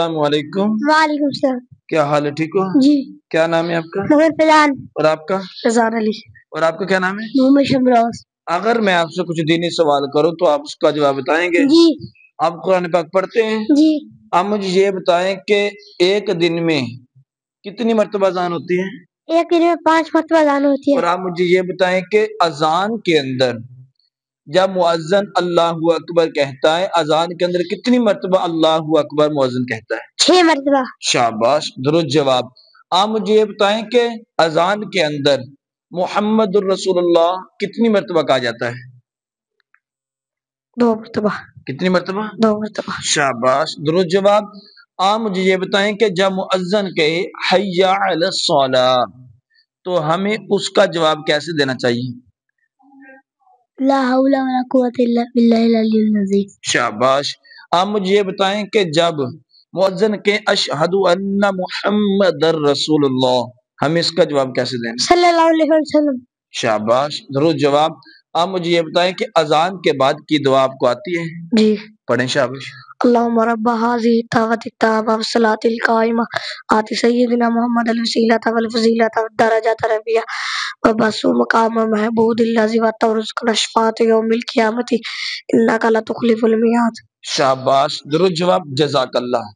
السلام علیکم۔ وعلیکم السلام۔ کیا حال ہے، ٹھیک ہو؟ جی۔ کیا نام ہے آپ کا؟ محمد فیضان۔ اور آپ کا؟ رضوان علی۔ اور آپ کا کیا نام ہے؟ محمد شمراز۔ اگر میں آپ سے کچھ دینی سوال کروں تو آپ اس کا جواب بتائیں گے؟ جی۔ آپ قرآن پاک پڑھتے ہیں؟ جی۔ آپ مجھے یہ بتائیں کہ ایک دن میں کتنی مرتبہ اذان ہوتی ہے؟ ایک دن میں 5 مرتبہ اذان ہوتی ہے۔ اور آپ مجھے یہ بتائیں کہ اذان کے اندر جب مؤذن اللہ اکبر کہتا ہے، اذان کے اندر کتنی مرتبہ اللہ اکبر مؤذن کہتا ہے؟ 6 مرتبہ۔ شاباش، درست جواب۔ آپ مجھے یہ بتائیں کہ اذان کے اندر محمد الرسول اللہ کتنی مرتبہ کہا جاتا ہے؟ 2 مرتبہ۔ کتنی مرتبہ؟ 2 مرتبہ۔ شاباش، درست جواب۔ آپ مجھے یہ بتائیں کہ جب مؤذن کہے حی علی الصلاۃ تو ہمیں اس کا جواب کیسے دینا چاہیے؟ لا حول ولا قوت الا باللہ العلی العظیم۔ شاباش۔ آپ مجھے یہ بتائیں کہ جب مؤذن کے اشہد ان محمد رسول اللہ ہم اس کا جواب کیسے دیں؟ صلی اللہ علیہ وسلم۔ شاباش، درست جواب۔ آپ مجھے یہ بتائیں کہ اذان کے بعد کی دعا آپ کو آتی ہے؟ جی۔ پڑھیں شاباش۔ اللہم رب هذه الدعوة التامة والصلاة القائمة آت سیدنا محمد الوسیلۃ والفضیلۃ والدرجۃ الرفیعہ وبعثہ مقاما محمودا الذی وعدتہ ورزقنا الشفاعۃ یوم القیامۃ انک لا تخلف الميعاد۔ شاباش، درست جواب، جزاک اللہ۔